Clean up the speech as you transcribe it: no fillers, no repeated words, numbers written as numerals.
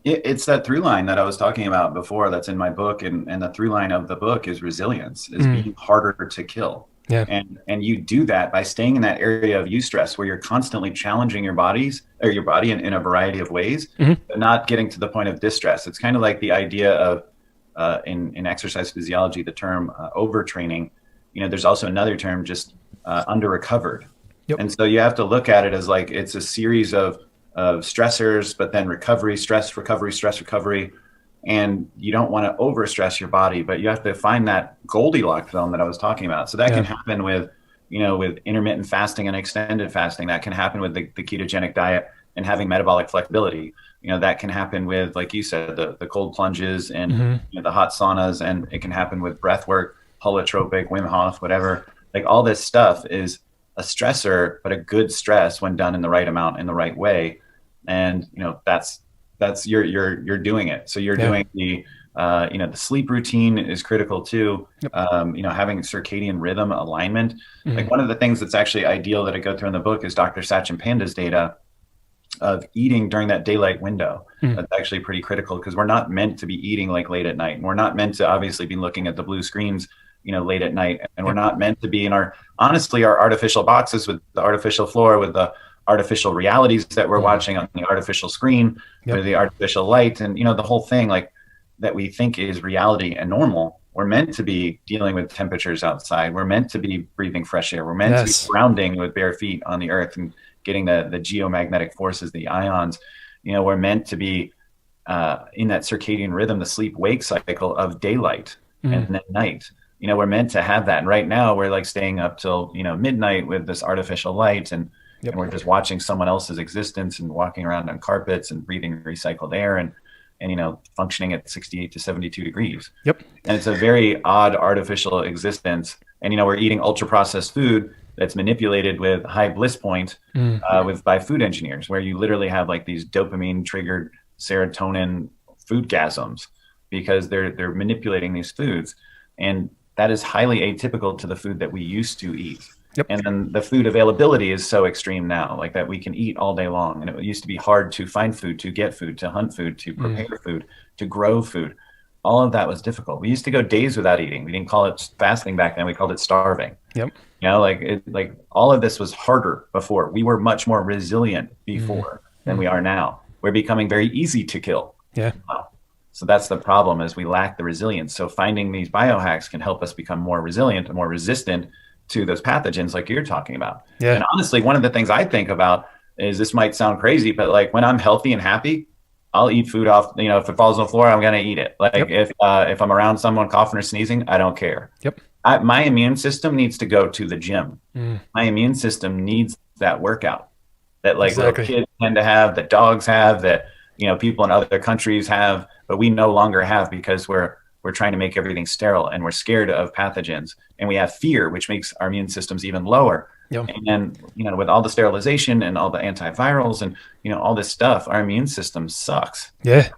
It's that through line that I was talking about before that's in my book. And the through line of the book is resilience, is being harder to kill. Yeah. And you do that by staying in that area of eustress where you're constantly challenging your body in a variety of ways, but not getting to the point of distress. It's kind of like the idea of in exercise physiology, the term overtraining. There's also another term, just under recovered. Yep. And so you have to look at it as like it's a series of stressors, but then recovery, stress, recovery, stress, recovery. And you don't want to overstress your body, but you have to find that Goldilocks zone that I was talking about. So that can happen with, with intermittent fasting and extended fasting. That can happen with the ketogenic diet and having metabolic flexibility. That can happen with, like you said, the cold plunges and the hot saunas, and it can happen with breath work, holotropic, Wim Hof, whatever. Like all this stuff is a stressor, but a good stress when done in the right amount, in the right way. And, that's you're doing it. So you're doing the sleep routine is critical too. Yep. Having circadian rhythm alignment. Like one of the things that's actually ideal that I go through in the book is Dr. Satchin Panda's data of eating during that daylight window. That's actually pretty critical because we're not meant to be eating like late at night. And we're not meant to obviously be looking at the blue screens, late at night. And we're not meant to be in our artificial boxes with the artificial floor, with the artificial realities that we're watching on the artificial screen, or the artificial light, and the whole thing like that we think is reality and normal. We're meant to be dealing with temperatures outside. We're meant to be breathing fresh air. We're meant to be grounding with bare feet on the earth and getting the geomagnetic forces, the ions. We're meant to be in that circadian rhythm, the sleep-wake cycle of daylight and then night. We're meant to have that. And right now we're like staying up till, midnight with this artificial light, and we're just watching someone else's existence and walking around on carpets and breathing recycled air and functioning at 68 to 72 degrees. Yep. And it's a very odd artificial existence. And, we're eating ultra processed food that's manipulated with high bliss point by food engineers, where you literally have like these dopamine triggered serotonin foodgasms because they're manipulating these foods. And that is highly atypical to the food that we used to eat. Yep. And then the food availability is so extreme now, like that we can eat all day long. And it used to be hard to find food, to get food, to hunt food, to prepare food, to grow food. All of that was difficult. We used to go days without eating. We didn't call it fasting back then. We called it starving. Yep. Like all of this was harder before. We were much more resilient before than we are now. We're becoming very easy to kill. Yeah. So that's the problem, is we lack the resilience. So finding these biohacks can help us become more resilient and more resistant to those pathogens like you're talking about. Yeah. And honestly, one of the things I think about is, this might sound crazy, but like when I'm healthy and happy, I'll eat food off, if it falls on the floor, I'm going to eat it. Like if I'm around someone coughing or sneezing, I don't care. Yep. My immune system needs to go to the gym. My immune system needs that workout that little kids tend to have, that dogs have, that, people in other countries have, but we no longer have because we're trying to make everything sterile and we're scared of pathogens, and we have fear, which makes our immune systems even lower. Yep. And then, with all the sterilization and all the antivirals and, all this stuff, our immune system sucks. Yeah.